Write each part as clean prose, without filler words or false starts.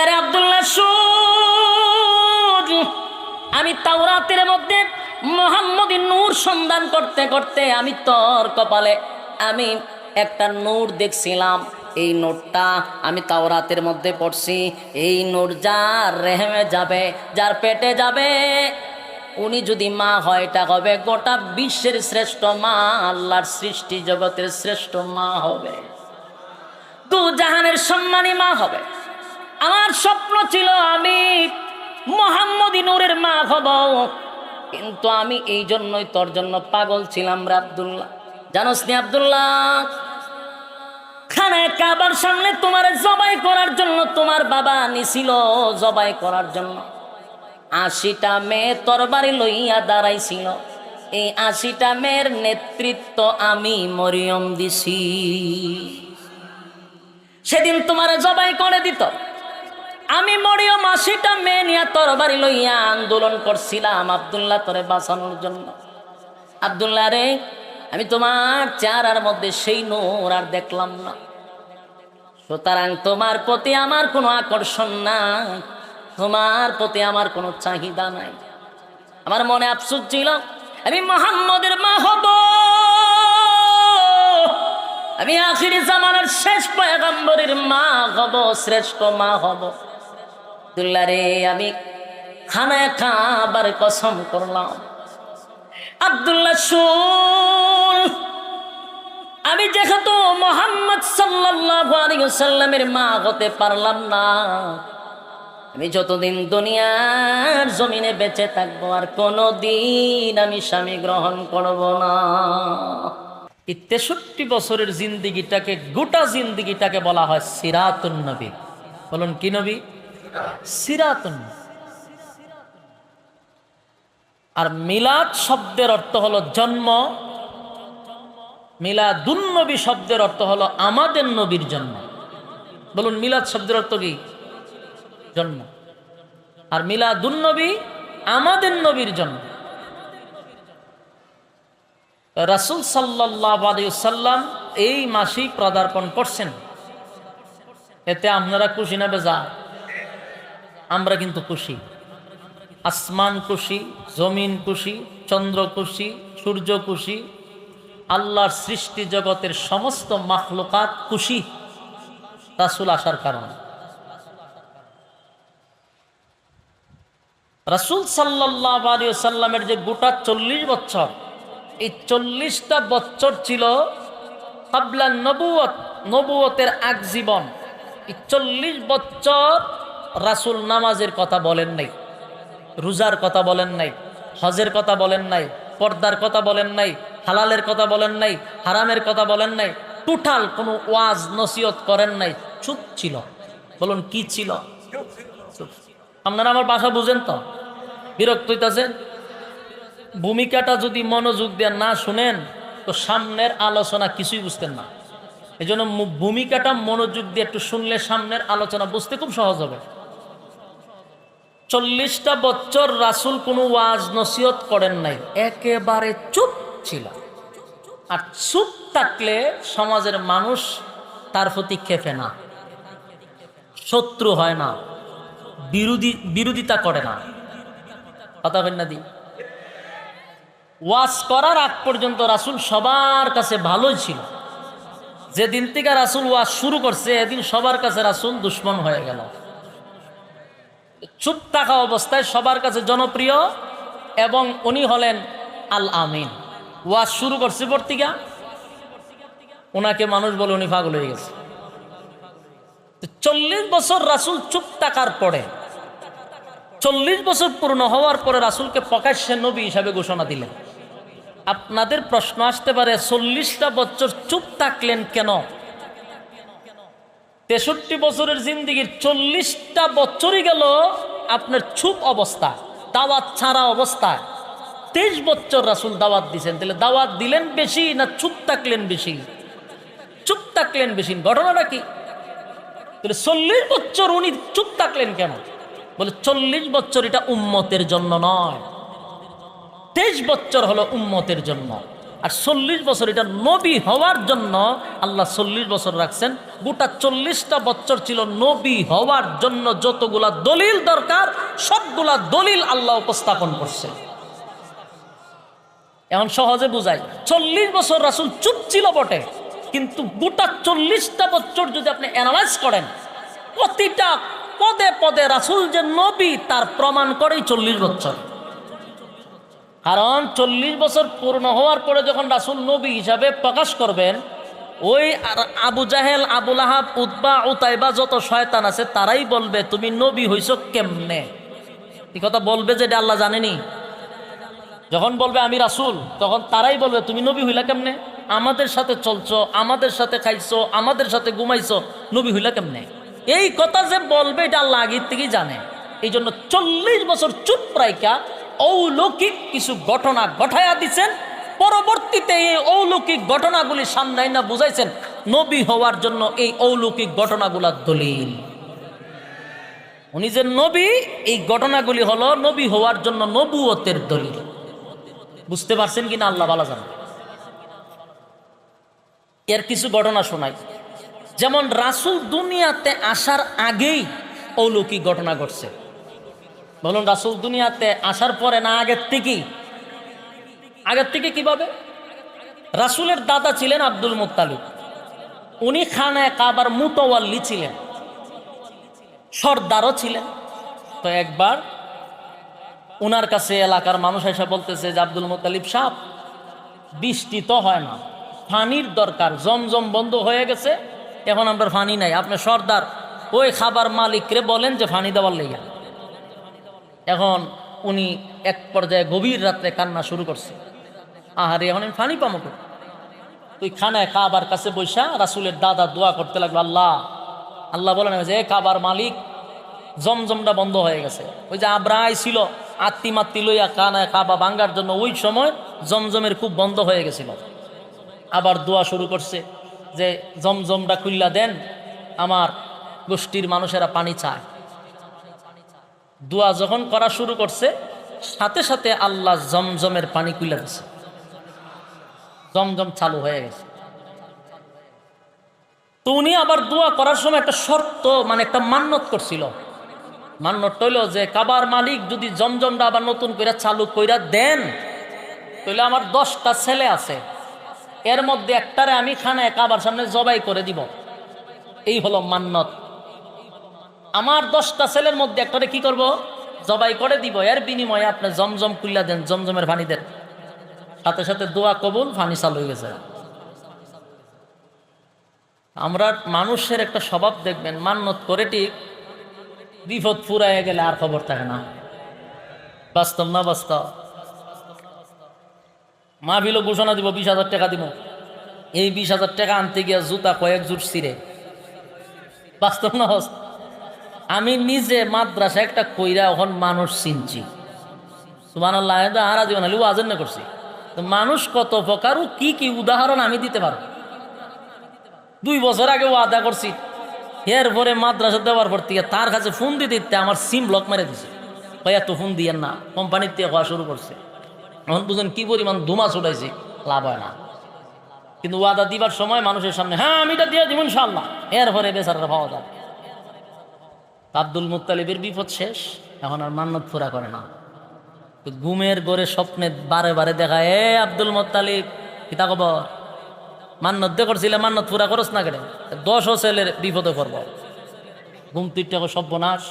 আরে আব্দুল্লাহ শুন, আমি তাওরাতের মধ্যে মুহাম্মদী নূর সন্ধান করতে করতে আমি তোর কপালে আমি একটা নূর দেখছিলাম। এই নূরটা আমি তাওরাতের মধ্যে পড়ছি। এই নূর যার রেহেমে যাবে, যার পেটে যাবে, উনি যদি মা হয়, এটা হবে গোটা বিশ্বের শ্রেষ্ঠ মা, আল্লাহর সৃষ্টি জগতের শ্রেষ্ঠ মা হবে, দু জাহানের সম্মানী মা হবে। আমার স্বপ্ন ছিল আমি মুহাম্মদী নূরের মা হব, কিন্তু আমি এই জন্যই তোর জন্য পাগল ছিলাম রে আব্দুল্লাহ। জানোস নি আব্দুল্লাহ, খানায় কাবার সামনে তোমার জবাই করার জন্য তোমার বাবা নিছিল, জবাই করার জন্য ৮০টা মেয়ে তরবারি লইয়া দাঁড়াইছিল। এই ৮০টা মেয়ের নেতৃত্ব আমি মরিয়ম দিছি। সেদিন তোমার জবাই করে দিত, আমি মরিয়ম ৮০টা মেয়ে নিয়ে তরবারি লইয়া আন্দোলন করছিলাম আব্দুল্লাহ তোরে বাঁচানোর জন্য। আব্দুল্লাহ রে, আমি তোমার চেহারার মধ্যে সেই নূর আর দেখলাম না, সুতরাং তোমার প্রতি আমার কোনো আকর্ষণ নাই, তোমার প্রতি আমার কোনো চাহিদা নাই। আমার মনে আফসোস ছিল আমি মুহাম্মদের মা হব, আমি আখিরি জামানার শেষ পয়গম্বরের মা হব, শ্রেষ্ঠ মা হব। আব্দুল্লাহ রে, আমি খানায় খাবার কসম করলাম। আব্দুল্লাহ শুন, আমি যেহেতু মুহাম্মদ সাল্লাল্লাহু আলাইহি ওয়াসাল্লামের মা হতে পারলাম না, আমি যতদিন দুনিয়ার জমিনে বেঁচে থাকবো আর কোনোদিন আমি স্বামী গ্রহণ করব না। এই ৬৩ বছরের জিন্দিগিটাকে, গোটা জিন্দিগিটাকে বলা হয় সিরাতুন নবী। বলুন কি নবী? সিরাতুন। আর মিলাদ শব্দের অর্থ হলো জন্ম, মিলাদুন নবী শব্দের অর্থ হলো আমাদের নবীর জন্ম। বলুন মিলাদ শব্দের অর্থ কি? জন্ম। আর মিলাদুন নবী আমাদের নবীর জন্ম। রাসূল সাল্লাল্লাহু আলাইহি ওয়াসাল্লাম এই মাসেই পদার্পণ করছেন। এতে আপনারা খুশি না বেজা? আমরা কিন্তু খুশি। আসমান খুশি, জমিন খুশি, চন্দ্র খুশি, সূর্য খুশি, আল্লাহর সৃষ্টি জগতের সমস্ত মাখলুকাত খুশি রাসূল আসার কারণে। রাসূল সাল্লাল্লাহু আলাইহি ওয়াসাল্লামের যে গোটা ৪০ বছর, এই ৪০টা বছর ছিল ক্বাবলা নবুয়ত, নবুয়তের আগ জীবন। এই ৪০ বছর রাসূল নামাজের কথা বলেন নাই, রোজার কথা বলেন নাই, হজের কথা বলেন নাই, পর্দার কথা বলেন নাই, হালালের কথা বলেন নাই, হারামের কথা বলেন নাই, টোটাল কোনো ওয়াজ নসিহত করেন নাই, চুপ ছিল। বলুন কি ছিল? আপনারা আমার ভাষা বুঝেন তো? বিরক্ত হইতাছেন? ভূমিকাটা যদি মনোযোগ দিয়ে না শুনেন তো সামনের আলোচনা কিছুই বুঝতেন না। এই জন্য ভূমিকাটা মনোযোগ দিয়ে একটু শুনলে সামনের আলোচনা বুঝতে খুব সহজ হবে। ৪০টা বছর রাসূল কোনো ওয়াজ নসিহত করেন নাই, একেবারে চুপ ছিল। আর চুপ থাকলে সমাজের মানুষ তার প্রতি খেপে না, শত্রু হয় না, বিরোধিতা করে না। কথা বলেন না দি? ওয়াজ করার আগ পর্যন্ত রাসূল সবার কাছে ভালোই ছিল। যেদিন থেকে রাসূল ওয়াজ শুরু করছে এদিন সবার কাছে রাসূল দুশ্মন হয়ে গেল। চুপ থাকা অবস্থায় সবার কাছে জনপ্রিয়, এবং উনি হলেন আল আমিন। ওয়াজ শুরু করছে পর্তিকা, ওনাকে মানুষ বলে উনি পাগল হয়ে গেছে। ৪০ বছর রাসূল চুপ থাকার পরে, ৪০ বছর পূর্ণ হওয়ার পরে রাসূলকে প্রকাশ্যে নবী হিসাবে ঘোষণা দিলেন। আপনাদের প্রশ্ন আসতে পারে ৪০টা বছর চুপ থাকলেন কেন? ৬৩ বছরের জিন্দিগির ৪০টা বছরই গেল আপনার চুপ অবস্থা, দাওয়াত ছাড়া অবস্থায়। ২৩ বছর রাসূল দাওয়াত দিয়েছেন। তাহলে দাওয়াত দিলেন বেশি না চুপ থাকলেন বেশি? চুপ থাকলেন বেশি। ঘটনাটা কি? তাহলে ৪০ বছর উনি চুপ থাকলেন কেন? বলে ৪০ বছর এটা উম্মতের জন্য নয়, ২৩ বছর হলো উম্মতের জন্য। আর 40 বছর এটা নবী হওয়ার জন্য আল্লাহ 40 বছর রাখছেন। গোটা 40টা বছর ছিল নবী হওয়ার জন্য যতগুলা দলিল দরকার সবগুলা দলিল আল্লাহ উপস্থাপন করছে। এখন সহজে বুঝাই, 40 বছর রাসূল চুপ ছিল বটে, কিন্তু গোটা 40টা বছর যদি আপনি অ্যানালাইজ করেন, প্রতিটা পদে পদে রাসূল যে নবী তার প্রমাণ করেই 40 বছর। কারণ 40 বছর পূর্ণ হওয়ার পরে যখন রাসূল নবী হিসাবে প্রকাশ করবেন, ওই আবু জাহেল, আবু লাহাব, উতবা, উতাইবা যত শয়তান আছে তারাই বলবে তুমি নবী হইছ কেমনে। এই কথা বলবে যে এটা আল্লাহ জানেনি। যখন বলবে আমি রাসূল, তখন তারাই বলবে তুমি নবী হইলা কেমনে, আমাদের সাথে চলছো, আমাদের সাথে খাইছো, আমাদের সাথে ঘুমাইছো, নবী হইলা কেমনে। এই কথা যে বলবে এটা আল্লাহ আগের থেকেই জানে। এই জন্য 40 বছর চুপ রাইকা অলৌকিক কিছু ঘটনা ঘটাইয়া দিচ্ছেন। পরবর্তীতে এই অলৌকিক ঘটনাগুলি সামনে না বুঝাইছেন নবী হওয়ার জন্য এই অলৌকিক ঘটনাগুলার দলিল। উনি যে নবী, এই ঘটনাগুলি হলো নবী হওয়ার জন্য নবুয়তের দলিল। বুঝতে পারছেন কিনা আল্লাহ ভালো জানেন। এর কিছু ঘটনা শোনাই। যেমন রাসূল দুনিয়াতে আসার আগেই অলৌকিক ঘটনা ঘটছে। বলুন, রাসূল দুনিয়াতে আসার পরে না আগের থেকেই? আগের থেকে কিভাবে? রাসূলের দাদা ছিলেন আব্দুল মুত্তালিব। উনি খানায়ে কাবার মুতাওয়াল্লি ছিলেন, সর্দারও ছিলেন। তো একবার উনার কাছে এলাকার মানুষ এসে বলতেছে যে আব্দুল মুত্তালিব সাহেব, বৃষ্টি তো হয় না, পানির দরকার, জমজম বন্ধ হয়ে গেছে, এখন আমরা পানি নাই, আপনি সর্দার ওই খাবার মালিকরে বলেন যে পানি দেওয়ার লেগা। এখন উনি এক পর্যায়ে গভীর রাত্রে কান্না শুরু করছে, আহারে এখন আমি পানি পাবো। তুই খানায় কাবার কাছে বৈশা রাসূলের দাদা দোয়া করতে লাগলো, আল্লাহ আল্লাহ বলেন যে কাবার মালিক, জমজমটা বন্ধ হয়ে গেছে। ওই যে আব্রাহ ছিল আত্মি মাত্তি লইয়া খানায় কাবা ভাঙ্গার জন্য, ওই সময় জমজমের খুব বন্ধ হয়ে গেছিল। আবার দোয়া শুরু করছে যে জমজমটা খুল্লা দেন, আমার গোষ্ঠীর মানুষেরা পানি চায়। দোয়া যখন করা শুরু করছে, সাথে সাথে আল্লাহ জমজমের পানি খুলে দিছে, জমজম চালু হয়ে গেছে। তো উনি আবার দোয়া করার সময় একটা শর্ত, মানে একটা মান্যত করছিল। মান্যত হইল যে কাবার মালিক যদি জমজমটা আবার নতুন করে চালু কইরা দেন, তাহলে আমার 10টা ছেলে আছে, এর মধ্যে একটারে আমি খানায় কাবার সামনে জবাই করে দিব। এই হলো মান্যত। আমার 10টা ছেলের মধ্যে একটারে কি করব? জবাই করে দিব, এর বিনিময়ে আপনি জমজম খুল্লা দেন, জমজমের পানি দেন। সাথে সাথে দোয়া কবুল, পানি চালু হয়ে গেছে। আমরা মানুষের একটা স্বভাব দেখবেন, মান্যত করে ঠিক বিপদ ফুরাইয়া গেলে আর খবর থাকে না। বাস্তব না বাস্তব? মাহফিলও ঘোষণা দিব 20,000 টাকা দিব, এই 20,000 টাকা আনতে গিয়া জুতা কয়েক জোট ছিঁড়ে। বাস্তব না বাস্তব? আমি নিজে মাদ্রাসা একটা কইরা এখন মানুষ চিনছি, সুবহানাল্লাহ, হারা জীবন হলে ওয়াজের না করছি। তো মানুষ কত প্রকার, কি কি উদাহরণ আমি দিতে পারব। 2 বছর আগে ওয়াদা করছি, এরপরে মাদ্রাসা দেওয়ার পর থেকে তার কাছে ফোন দিতে আমার সিম ব্লক মেরে দিছে। ভাইয়া তো ফোন দিয়েন না, কোম্পানির থেকে হওয়া শুরু করছে। এখন বুঝুন কি পরিমাণ ধুমা ছুটাইছি, লাভ হয় না। কিন্তু ওয়াদা দিবার সময় মানুষের সামনে হ্যাঁ আমি এটা দিয়ে দিব ইনশাআল্লাহ, এরপরে বেচারাটা পাওয়া যায়। আব্দুল মুত্তালিবের বিপদ শেষ, এখন আর মান্যত পুরা করে না। ঘুমের ঘরে স্বপ্নে বারে বারে দেখা, এ আব্দুল মুত্তালিব কিতা খবর, মান্যত দে করছিলে, মান্যত পুরা করস না কেন? 10 ছেলের বিপদে পড়ব। ঘুম তিনটা সর্বনাশ,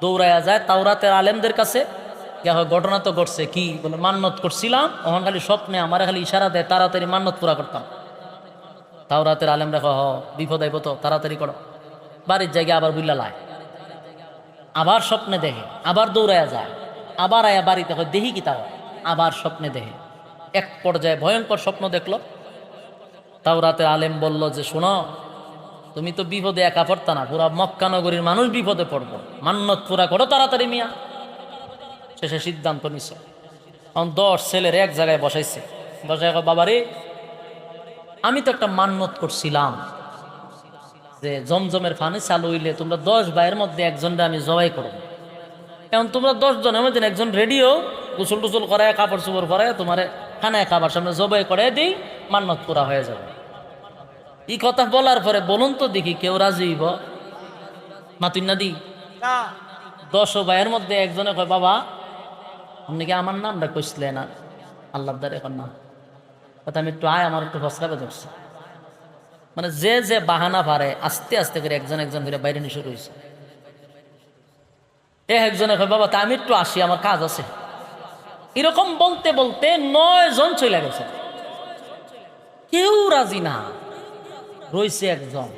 দৌড়াইয়া যায় তাওরাতের আলেমদের কাছে। ঘটনা তো ঘটছে, কি বলে মান্যত করছিলাম, ওখান খালি স্বপ্নে আমার খালি ইশারা দেয়, তাড়াতাড়ি মান্যত পুরা করতাম। তাওরাতের আলেম দেখো বিপদ আইব তো তাড়াতাড়ি করো। বাড়ির জায়গায় আবার বুল্লা লায়, আবার স্বপ্নে দেখে, আবার দৌড়াইয়া যায়, আবার আয়া বাড়িতে হয় দেখি কি তাও, আবার স্বপ্নে দেখে। এক পর্যায়ে ভয়ঙ্কর স্বপ্ন দেখলো। তাওরাতের আলেম বলল যে শোনো, তুমি তো বিপদে একা পড়তা না, পুরা মক্কা নগরীর মানুষ বিপদে পড়বো, মান্যত পুরা করো তাড়াতাড়ি মিয়া। শেষে সিদ্ধান্ত নিছে, 10 ছেলের এক জায়গায় বসাইছে, বসাই বাবারে আমি তো একটা মান্যত করছিলাম যে জমজমের পানি চালু হইলে তোমরা 10 ভাইয়ের মধ্যে একজনটা আমি জবাই করব। এখন তোমরা 10 জনের মধ্যে একজন রেডিও গোসল টোসল করায়, কাপড় চোপড় করায় তোমারে খানায় খাবার সামনে জবাই করে দিই, মান্নত পুরা হয়ে যাবে। এই কথা বলার পরে বলুন তো দেখি কেউ রাজি হইব? মাতুন না দি 10 ভাইয়ের মধ্যে একজনে কয়, বাবা আপনি কি আমার নামটা কইছিলেন না? আল্লাহ দ্বারা এখন না কথা, আমি একটু আয়, আমার একটু ফসলাবে ধরছে। মানে যে যে বাহানা পারে আস্তে আস্তে করে একজন একজন করে বাইরে নিয়ে শুরু হয়েছে। একজনে কয়, বাবা তা আমি একটু আসি, আমার কাজ আছে। এরকম বলতে বলতে 9 জন চলে গেছে, কেউ রাজি না। রয়েছে একজন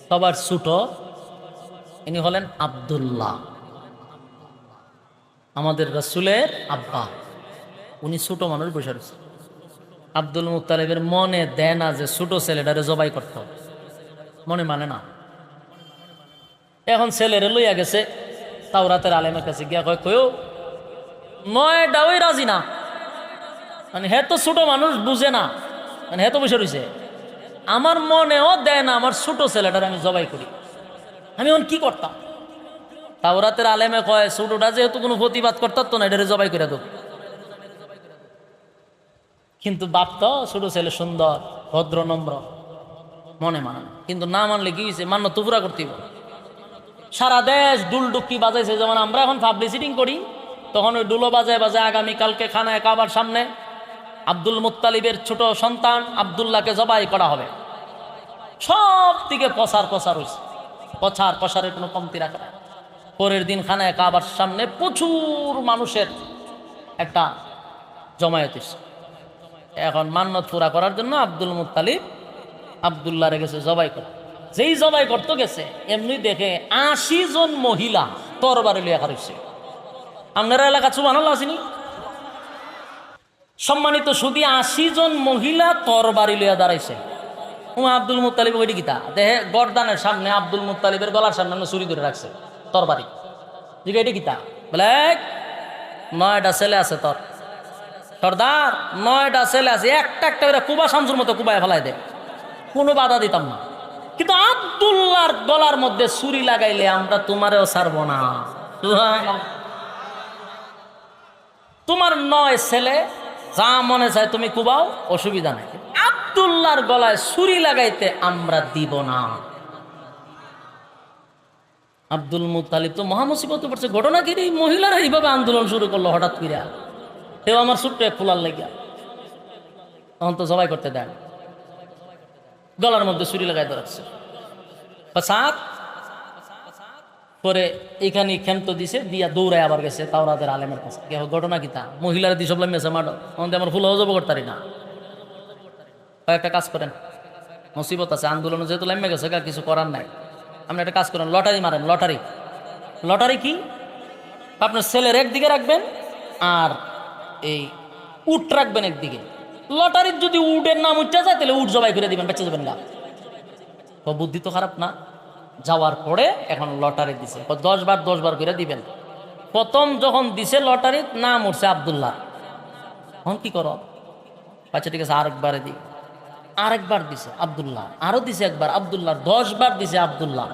সবার ছোট, ইনি হলেন আব্দুল্লাহ, আমাদের রাসূলের আব্বা। উনি ছোট মানুষ বসে রয়েছে। আব্দুল মুত্তালিবের মনে দেয় না যে ছোট ছেলেটারে জবাই করতে হবে, মনে মানে না। এখন ছেলেরে লইয়া গেছে তাওরাতের আলেমের কাছে, গিয়া কয়, কয়ও 9টাই রাজি না। মানে হে তো ছোট মানুষ, বুঝে না, মানে হে তো বসে রয়েছে। আমার মনেও দেয় না আমার ছোট ছেলেটার আমি জবাই করি, আমি এখন কি করতাম? তাওরাতের আলেমে কয়, ছোটটা যেহেতু কোনো প্রতিবাদ করতাম তো না, এটারে জবাই করে দেব। কিন্তু বাপ তো ছোট ছেলে, সুন্দর ভদ্র নম্র, মনে মানে না। কিন্তু না মানলে কি হয়েছে, মান্য তো পুরা করতে হবে। সারা দেশ ডুলডুকি বাজাইছে, যেমন আমরা এখন পাবলিসিটিং করি, তখন ওই ডুলো বাজায় বাজায় আগামীকালকে খানায় কাবার সামনে আব্দুল মুত্তালিবের ছোট সন্তান আব্দুল্লাহকে জবাই করা হবে। সব দিকে প্রচার হয়েছে, প্রচারের কোনো কমতি রাখা নাই। পরের দিন খানায় কাবার সামনে প্রচুর মানুষের একটা জমায়েত হয়েছে। এখন মান্নত পুরা করার জন্য আব্দুল মুত্তালিব আব্দুল্লাহরে গেছে জবাই করে। যেই জবাই করতে গেছে এমনি দেখে 80 জন মহিলা তরবারি লিয়া খারছে। আপনারা এলাকা সুবহানাল্লাহ আসেনি? সম্মানিত শুধু 80 জন মহিলা তরবারি লিয়া দাঁড়াইছে। আব্দুল মুত্তালিব ওইটি গীতা দেহে গর্দানের সামনে, আব্দুল মুত্তালিবের গলার সামনে চুরি করে রাখছে তরবারি। জিজ্ঞা এটি গীতা বলে, 9টা ছেলে আছে তোর সর্দার, 9টা ছেলে আছে, একটা একটা করে কুবা শামসুর মতো কুবায় ফেলাই দেয়, কোনো বাধা দিতাম না। কিন্তু আব্দুল্লাহর গলার মধ্যে ছুরি লাগাইলে আমরা তোমারেও ছাড়বো না। তোমার 9 ছেলে, যা মনে চায় তুমি কুবাও, অসুবিধা নাই, আব্দুল্লাহর গলায় ছুরি লাগাইতে আমরা দিব না। আব্দুল মুত্তালিব তো মহামুসিবতে পড়ছে। ঘটনা কি, এই মহিলারা এইভাবে আন্দোলন শুরু করলো হঠাৎ করে। তেও আমার ছোট্ট এক ফুলার লাগিয়া, তখন তো জবাই করতে দেয়, গলার মধ্যে ছুরি লাগাই ধরাচ্ছে। সাত পরে এখানে ক্ষান্ত দিছে, দিয়া দৌড়ায় আবার গেছে তাওরাতের আলেমের কাছে। ঘটনা কি তা, মহিলারা দিয়ে সব মেসে মাডো, আমাদের আমার ফুল হজব করতারি না। কয়েকটা কাজ করেন, মুসিবত আছে, আন্দোলন যেহেতু লামে গেছে, কিছু করার নাই। আপনি একটা কাজ করেন, লটারি মারেন। লটারি কি, আপনার ছেলের একদিকে রাখবেন আর এই উট রাখবেন একদিকে। লটারির যদি উটের নাম উঠতে যায় তাহলে উট জবাই করে দিবেন, বেঁচে যাবেন না। বুদ্ধি তো খারাপ না। যাওয়ার পরে এখন লটারি দিছে, 10 বার 10 বার করে দিবেন। প্রথম যখন দিছে লটারির নাম উঠছে আব্দুল্লাহ, এখন কি করো? আচ্ছা ঠিক আছে, আরেকবারে দিই। আরেকবার দিছে আব্দুল্লাহ, আরো দিছে একবার আব্দুল্লাহ, 10 বার দিছে আব্দুল্লাহ,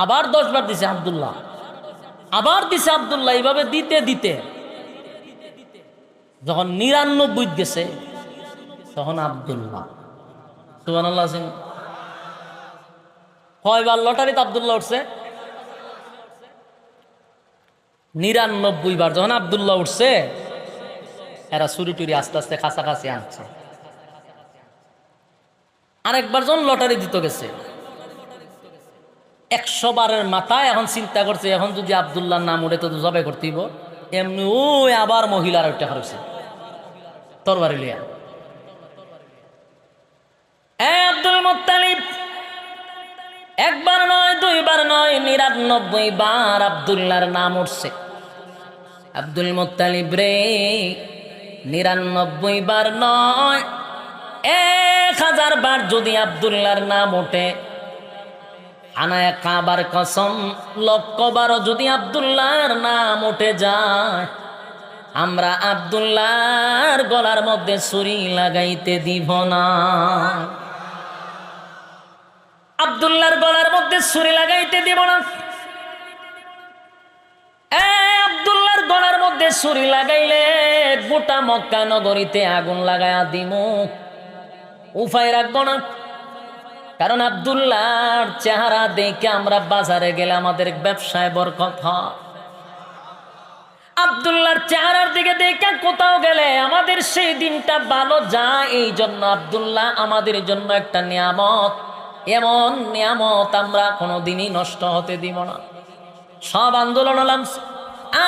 আবার 10 বার দিছে আব্দুল্লাহ, আবার দিছে আব্দুল্লাহ। এইভাবে দিতে দিতে যখন 99 গেছে, তখন আব্দুল্লাহ। সুবহানাল্লাহ। কয়বার লটারিতে আব্দুল্লাহ উঠছে? 99 বার। যখন আব্দুল্লাহ উঠছে, এরা চুরি টুরি আস্তে আস্তে কাছাকাছি আনছে। আরেকবার যখন লটারি দিতে গেছে 100 বারের মাথায়, এখন চিন্তা করছে এখন যদি আব্দুল্লাহর নাম উঠে তো জবাই করতে হইব। এমনি ওই আবার মহিলার ওইটা হারছে তরবারি লিয়া। আব্দুল মুত্তালিব একবার নয়, 2 বার নয়, 99 বার আব্দুল্লাহর নাম উঠছে। আব্দুল মুত্তালিব রে, 99 বার নয়, 1000 বার যদি আব্দুল্লাহর নাম ওঠে, আনায়া কাবার কসম, 1,00,000 বারও যদি আব্দুল্লাহর নাম উঠে যায়, আমরা আব্দুল্লাহর গলার মধ্যে ছুরি লাগাইতে দিব না। আব্দুল্লাহর গলার মধ্যে ছুরি লাগাইতে দিব না। আব্দুল্লাহর গলার মধ্যে মধ্যে ছুরি লাগাইলে গোটা মক্কা নগরীতে আগুন লাগায়া দিমু, উপায় রাখবো না। কারণ আব্দুল্লাহর চেহারা দেখে আমরা বাজারে গেলে আমাদের ব্যবসায় বরকত হয়। আব্দুল্লাহর চেহারার দিকে দেখে কোথাও গেলে আমাদের সেই দিনটা ভালো যায়। এই জন্য আব্দুল্লাহ আমাদের জন্য একটা নিয়ামত, এমন নিয়ামত আমরা কোনোদিনই নষ্ট হতে দিব না। সব আন্দোলন হলাম,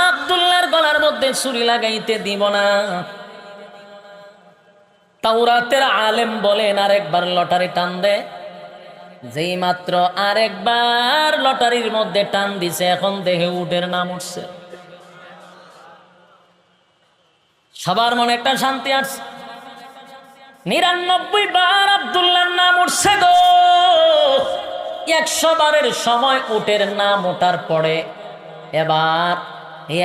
আব্দুল্লাহর গলার মধ্যে ছুরি লাগাইতে দিব না। তাওরাতের আলেম বলেন আরেকবার লটারি টান দে, যেই মাত্র আরেকবার লটারির মধ্যে টান দিছে, এখন দেখে উটের নাম উঠছে। সবার মনে একটা শান্তি আসছে। 99 বার আব্দুল্লাহর নাম উঠছে গো। 100 বারের সময় উটের নাম ওঠার পরে এবার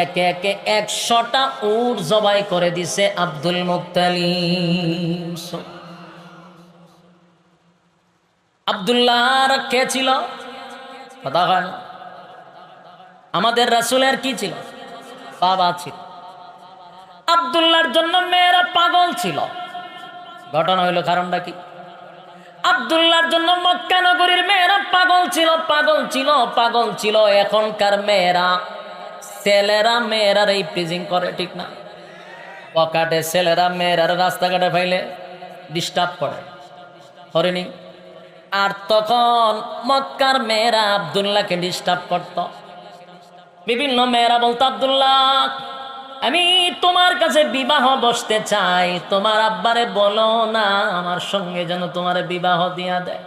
একে একে 100টা উট জবাই করে দিছে আব্দুল মুত্তালিব। আব্দুল্লাহর কে ছিল? কথা হয় না। আমাদের রাসূলের কি ছিল? বাবা ছিল। আব্দুল্লাহর জন্য মেয়েরা পাগল ছিল। ঘটনা হইল, কারণটা কি? আব্দুল্লাহর জন্য মক্কা নগরীর মেয়েরা পাগল ছিল, পাগল ছিল, পাগল ছিল। এখনকার মেয়েরা, ছেলেরা মেয়েরার এই প্রিজিং করে, ঠিক না? পকেটে ছেলেরা মেয়েরার রাস্তাঘাটে ফাইলে ডিস্টার্ব করে, করেনি? আর তখন মক্কার মেয়েরা আব্দুল্লাহকে ডিস্টার্ব করত। বিভিন্ন মেয়েরা বলতো, আব্দুল্লাহ আমি তোমার কাছে বিবাহ বসতে চাই, তোমার আব্বারে বলো না আমার সঙ্গে যেন তোমার বিবাহ দিয়া দেয়।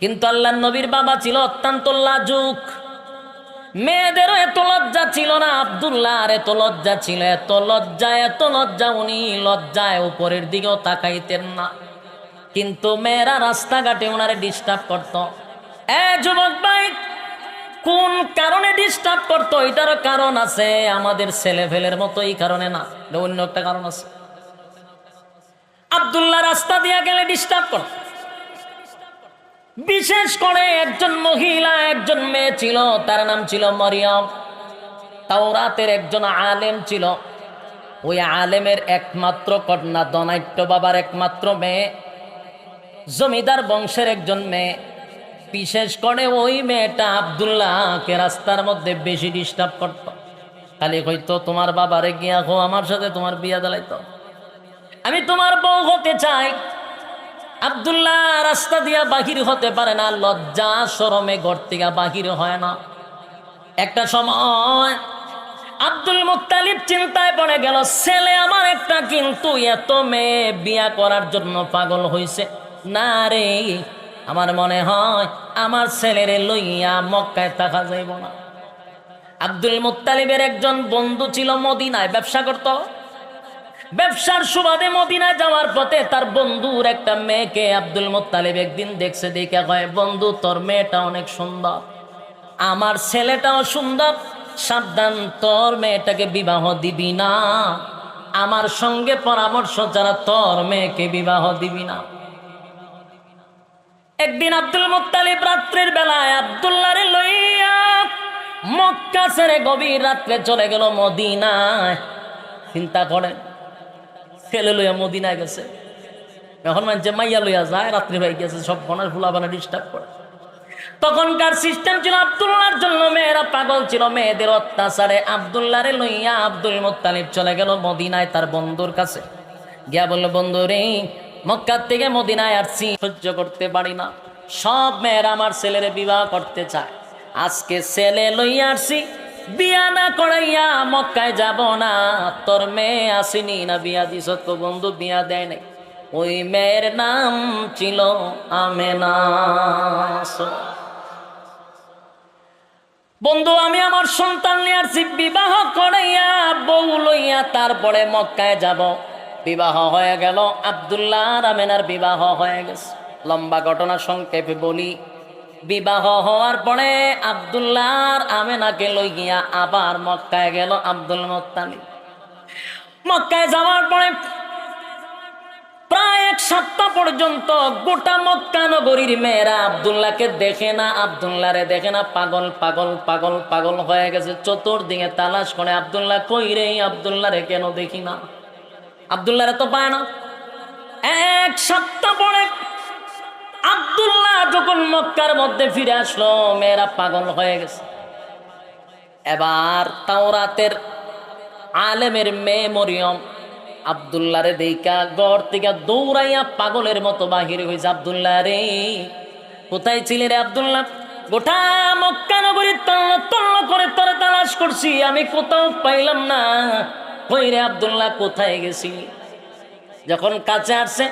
কিন্তু আল্লাহর নবীর বাবা ছিল অত্যন্ত লাজুক, মেয়েদেরও এত লজ্জা ছিল না। আব্দুল্লাহর এত লজ্জা ছিল, এত লজ্জা, এত লজ্জা, উনি লজ্জায় উপরের দিকেও তাকাইতেন না। কিন্তু মেয়েরা রাস্তাঘাটে ওনারে ডিস্টার্ব করত। যুবক ভাই, কোন কারণে ডিস্টার্ব করতো? এটারও কারণ আছে, আমাদের ছেলে ফেলের মতো এই কারণে না, অন্য একটা কারণ আছে। আব্দুল্লাহ রাস্তা দিয়া গেলে ডিস্টার্ব করত। বিশেষ করে একজন মহিলা, একজন মেয়ে ছিল, তার নাম ছিল মরিয়ম। তাওরাতের একজন আলেম ছিল। ওই আলেমের একমাত্র কন্যা, ধনাঢ্য বাবার একমাত্র মেয়ে, জমিদার বংশের একজন মেয়ে। বিশেষ করে ওই মেয়েটা আব্দুল্লাহকে রাস্তার মধ্যে বেশি ডিস্টার্ব করত। খালি কইতো, তোমার বাবারে গিয়া হো আমার সাথে তোমার বিয়া দিলাইতো, আমি তোমার বউ হতে চাই। আব্দুল্লাহ রাস্তা দিয়া বাহির হতে পারে না, লজ্জা শরমে ঘর থেকে বাহির হয় না। একটা সময় আব্দুল মুত্তালিব চিন্তায় পড়ে গেল, ছেলে আমার একটা, কিন্তু এত মেয়ে বিয়া করার জন্য পাগল হইছে না রে। আমার মনে হয় আমার ছেলেরে লইয়া মক্কায় থাকা যাইব না। আব্দুল মুত্তালিবের একজন বন্ধু ছিল, মদিনায় ব্যবসা করত। ব্যবসার সুবাদে মদিনায় যাওয়ার পথে তার বন্ধুর একটা মেয়েকে আব্দুল মুত্তালিব একদিন দেখছে, দেখে কয়, বন্ধু তোর মেয়েটা অনেক সুন্দর, আমার ছেলেটাও সুন্দর, সাবধান তোর মেয়েটাকে বিবাহ দিবি না, আমার সঙ্গে পরামর্শ ছাড়া তোর মেয়েকে বিবাহ দিবি না। একদিন আব্দুল মুত্তালিব রাত্রের বেলায় আব্দুল্লাহরে লইয়া মক্কা ছেড়ে গভীর রাত্রে চলে গেল মদিনায়। চিন্তা করেন, ছেলে লইয়া মদিনায় গেছে। এখন মানছে মাইয়া লইয়া যায়, রাত্রি ভাই গেছে, সব ঘনার ফুলা বানা ডিস্টার্ব করে। তখনকার সিস্টেম ছিল, আব্দুল্লাহর জন্য মেয়েরা পাগল ছিল, মেয়েদের অত্যাচারে আব্দুল্লাহরে লইয়া আব্দুল মুত্তালিব চলে গেল মদিনায় তার বন্ধুর কাছে। গিয়া বলল, বন্ধু রে, মক্কার থেকে মদিনায় আসছি, সহ্য করতে পারি না, সব মেয়েরা আমার ছেলেরে বিবাহ করতে চায়, আজকে ছেলে লইয়া আসছি, বিয়া না করাইয়া মক্কায় যাব না। তোর মেয়ে আসেনি না বিয়া দিস? তো বন্ধু বিয়া দেয় নাই। ওই মেয়ের নাম ছিল আমেনা। বন্ধু, আমি আমার সন্তান নিয়ে আসছি, বিবাহ করাইয়া বউ লইয়া তারপরে মক্কায় যাব। বিবাহ হয়ে গেল, আব্দুল্লাহ আর আমেনার বিবাহ হয়ে গেছে। লম্বা ঘটনা সংক্ষেপে বলি, বিবাহ হওয়ার পরে আব্দুল্লাহ আর আমেনাকে লই গিয়া আবার মক্কায় গেল আব্দুল মুত্তালিব। মক্কায় যাওয়ার পরে প্রায় 1 সপ্তাহ পর্যন্ত গোটা মক্কা নগরীর মেয়েরা আব্দুল্লাহকে দেখে না, আব্দুল্লাহরে দেখে না, পাগল পাগল পাগল পাগল হয়ে গেছে। চতুর্দিকে তালাশ করে, আব্দুল্লাহ কই রে, আব্দুল্লাহরে কেন দেখি না, আব্দুল্লাহরে তো পায় না। 1 সপ্তাহ পরে আব্দুল্লাহ যখন মক্কার মধ্যে ফিরে আসলো, মেয়েরা পাগল হয়ে গেছে। এবার তাওরাতের আলেমের মেয়ে মরিয়ম আব্দুল্লাহরে দেইকা ঘর থেকে দৌড়াইয়া পাগলের মতো বাহির হয়েছে। আব্দুল্লাহ রে, কোথায় ছিলে রে আব্দুল্লাহ? গোটা মক্কা নগরী তন্ন তন্ন করে তোরে তালাশ করছি, আমি কোথাও পাইলাম না। কই রে আব্দুল্লাহ, কোথায় গেছি? যখন কাছে আসছে,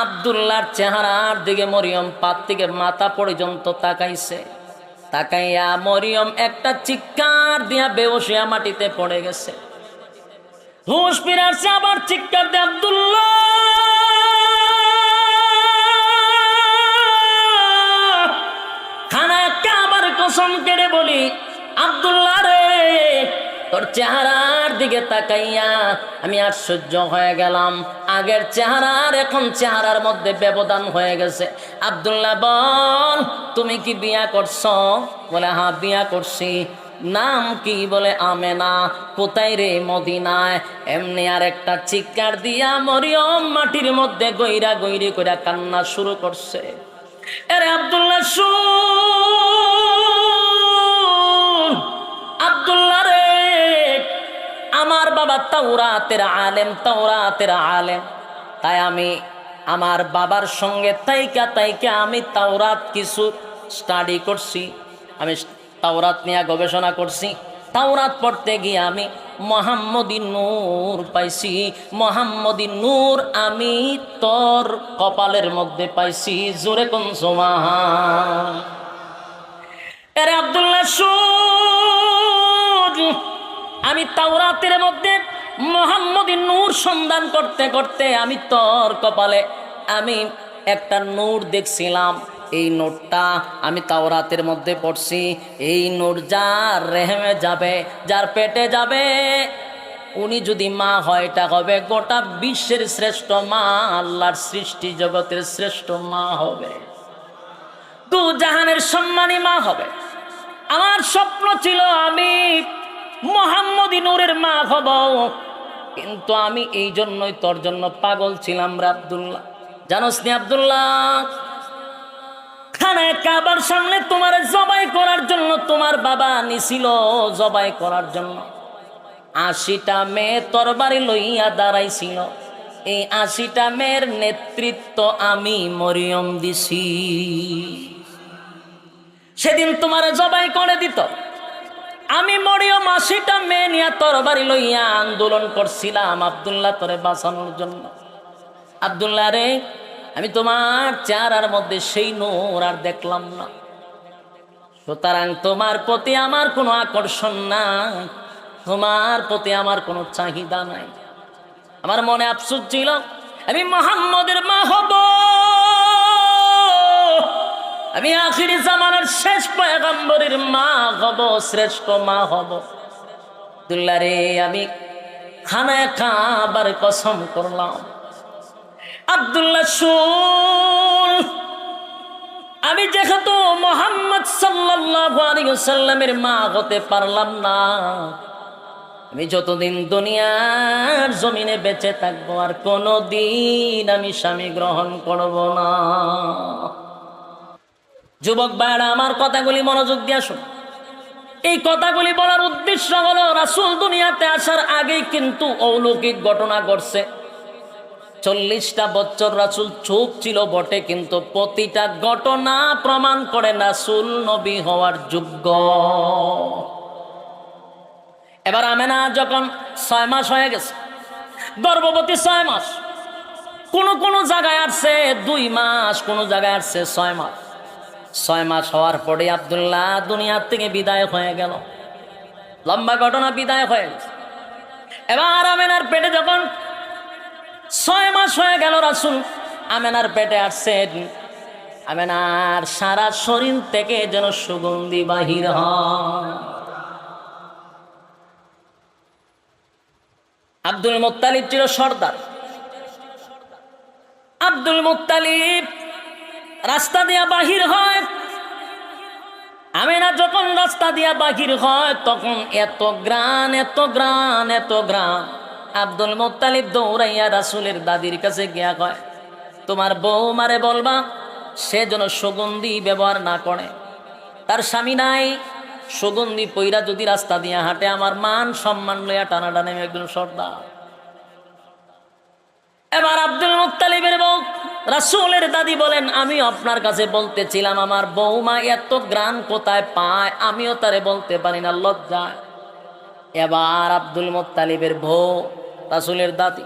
আব্দুল্লাহর চেহারার দিকে মরিয়ম পাত থেকে মাথা পর্যন্ত তাকাইছে। তাকাইয়া মরিয়ম একটা চিৎকার দিয়া বেহুশিয়া মাটিতে পড়ে গেছে। হুঁশ ফিরে আসছে, আবার চিৎকার দিয়ে আব্দুল্লাহ, খানা কাবার কসম কেড়ে বলি, আব্দুল্লাহ রে, তোর চেহারার দিকে তাকাইয়া আমি আশ্চর্য হয়ে গেলাম। আগের চেহারার এখন চেহারার মধ্যে ব্যবধান হয়ে গেছে। আব্দুল্লাহ বল, তুমি কি বিয়া করছো? বলে হ্যাঁ বিয়া করছি। নাম কি? বলে আমেনা। কোথায় রে? মদিনায়। এমনি আর একটা চিৎকার দিয়া মরিয়ম মাটির মধ্যে গইরা গইরি কইরা কান্না শুরু করছে। আরে আব্দুল্লাহ শুন, আব্দুল্লাহ রে, আমার বাবা তাওরাতের আলেম, তাওরাতের আলেম। তাই আমি আমার বাবার সঙ্গে তাইকা আমি তাওরাত কিছু স্টাডি করছি, আমি তাওরাত নিয়ে গবেষণা করছি। তাওরাত পড়তে গিয়ে আমি মুহাম্মদী নূর পাইছি। মুহাম্মদী নূর আমি তোর কপালের মধ্যে পাইছি। জোরে কোন সুবহান। আরে আব্দুল্লাহ শুন, আমি তাওরাতের মধ্যে মুহাম্মদী নূর সন্ধান করতে করতে আমি তোর কপালে আমি একটা নূর দেখছিলাম। এই নোটটা আমি তাওরাতের মধ্যে পড়ছি। এই নূর যার রেহেমে যাবে, যার পেটে যাবে, উনি যদি মা হয়, এটা হবে গোটা বিশ্বের শ্রেষ্ঠ মা, আল্লাহর সৃষ্টি জগতের শ্রেষ্ঠ মা হবে, দু জাহানের সম্মানী মা হবে। আমার স্বপ্ন ছিল আমি মুহাম্মদী নূরের মা হব, কিন্তু আমি এই জন্যই তোর জন্য পাগল ছিলাম রে আব্দুল্লাহ। জানোস নি আব্দুল্লাহ, খানায় কাবার সামনে তোমার জবাই করার জন্য তোমার বাবা নিছিল, জবাই করার জন্য 80টা মেয়ে তরবারি লইয়া দাঁড়াইছিল। এই 80টা মেয়ের নেতৃত্ব আমি মরিয়ম দিছি। সেদিন তোমার জবাই করে দিত, আমি মরিয়ম 80টা মেয়ে নিয়ে তরবারি লইয়া আন্দোলন করছিলাম আব্দুল্লাহ তোরে বাঁচানোর জন্য। আব্দুল্লাহ রে, আমি তোমার চেহারার মধ্যে সেই নূর আর দেখলাম না, সুতরাং তোমার প্রতি আমার কোনো আকর্ষণ নাই, তোমার প্রতি আমার কোনো চাহিদা নাই। আমার মনে আফসোস ছিল, আমি মুহাম্মদের মা হব, আমি আখিরি জামানার শেষ পয়গম্বরের মা হব, শ্রেষ্ঠ মা হব। আব্দুল্লাহ রে, আমি খানায় কাবার কসম করলাম। আব্দুল্লাহ শুন, আমি যেহেতু মুহাম্মদ সাল্লাল্লাহু আলাইহি ওয়াসাল্লামের মা হতে পারলাম না, আমি যতদিন দুনিয়ার জমিনে বেঁচে থাকবো আর কোনোদিন আমি স্বামী গ্রহণ করব না। যুবক ভাইরা, আমার কথাগুলি মনোযোগ দিয়ে শুন। এই কথাগুলি বলার উদ্দেশ্য হলো, রাসূল দুনিয়াতে আসার আগেই কিন্তু অলৌকিক ঘটনা ঘটছে। 40টা বছর রাসূল চুপ ছিল বটে, কিন্তু প্রতিটা ঘটনা প্রমাণ করে রাসূল নবী হওয়ার যোগ্য। এবার আমেনা যখন 6 মাস হয়ে গেছে, গর্ভবতী 6 মাস, কোন জায়গায় আসছে 2 মাস, কোন জায়গায় আসছে 6 মাস। 6 মাস হওয়ার পরে আব্দুল্লাহ দুনিয়ার থেকে বিদায় হয়ে গেল। লম্বা ঘটনা, বিদায় হয়ে গেছে। এবার আমেনার পেটে যখন 6 মাস হয়ে গেল, রাসূল আমেনার পেটে আসছেন। আমেনার সারা শরীর থেকে যেন সুগন্ধি বাহির হয়। আব্দুল মুত্তালিব ছিল সর্দার, আব্দুল মুত্তালিব রাস্তা দিয়া বাহির হয়। আমেনা যখন রাস্তা দিয়া বাহির হয় তখন এত গ্রান, এত গ্রান, এত গ্রান। আব্দুল মুত্তালিব দৌড়াইয়া রাসূলের দাদির কাছে গিয়া কয়, তোমার বৌমারে বলবা সে যেন সুগন্ধি ব্যবহার না করে। তার স্বামী নাই, সুগন্ধি পইরা যদি রাস্তা দিয়া হাঁটে আমার মান সম্মান লইয়া টানাটানি, আমি একজন সর্দার। এবার আব্দুল মুত্তালিবের বউ রাসূলের দাদি বলেন, আমি আপনার কাছে বলতেছিলাম আমার বৌমা এত গ্রান কোথায় পায়, আমিও তারে বলতে পারি না, লজ্জায়। এবার আব্দুল মুত্তালিবের বউ রাসূলের দাদি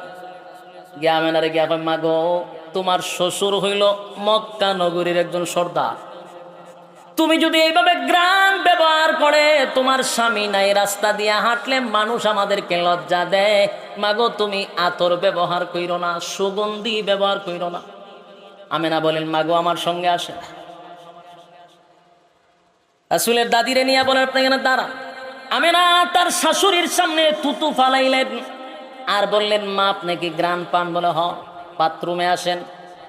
গিয়া আমেনারে গিয়া কয়, মা গো, তোমার শ্বশুর হইল মক্কা নগরীর একজন সর্দার, তুমি যদি এইভাবে গ্রান ব্যবহার করে, তোমার স্বামী নাই, রাস্তা দিয়ে হাঁটলে মানুষ আমাদেরকে লজ্জা দেয়, মাগো তুমি আতর ব্যবহার কইরো না, সুগন্ধি ব্যবহার কইরো না। আমেনা বলেন, মাগো আমার সঙ্গে আসে। রাসূলের দাদিরে নিয়ে বলেন, আপনি এখানে দাঁড়ান। আমেনা তার শাশুড়ির সামনে থুতু ফালাইলেন আর বললেন, মা আপনি কি গ্রান পান? বলে হ। বাথরুমে আসেন,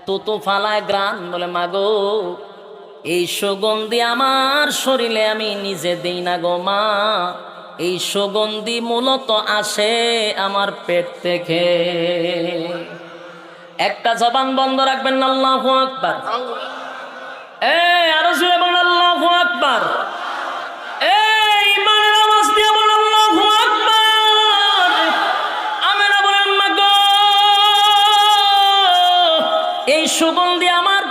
থুতু ফালায় গ্রান, বলে মাগো এই সুগন্ধি আমার শরীরে আমি নিজে দেই না গো মা, এই সুগন্ধি মূলত আসে আমার পেট থেকে। একটা জবান বন্ধ রাখবেন না, আল্লাহু আকবার। আরো জোরে বলেন আল্লাহু আকবার। ইমানের আওয়াজ দিয়ে বলেন আল্লাহু আকবার। আমেনা বলেন, মাগো এই সুগন্ধি আমার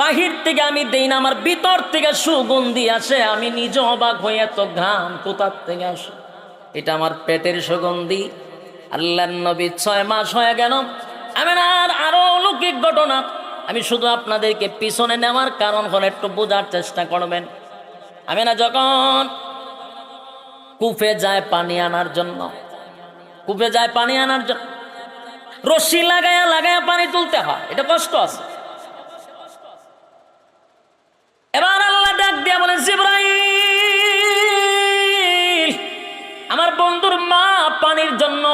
বাহির থেকে আমি দেই না, আমার ভিতর থেকে সুগন্ধি আসে, আমি নিজে অবাক হয়ে এত ঘাম কোথার থেকে আসে, এটা আমার পেটের সুগন্ধি। আল্লাহর নবী 6 মাস হয়ে গেল। আমেনার আরো অলৌকিক ঘটনা, আমি শুধু আপনাদেরকে পিছনে নেওয়ার কারণ হলো একটু বোঝার চেষ্টা করবেন। আমেনা যখন কূপে যায় পানি আনার জন্য, কূপে যায় পানি আনার জন্য, রশি লাগায়া লাগায়া পানি তুলতে হয়, এটা কষ্ট আছে। এবার আল্লাহ ডাক দিয়া বলেন, জিবরাইল আমার বন্ধুর মা পানির জন্য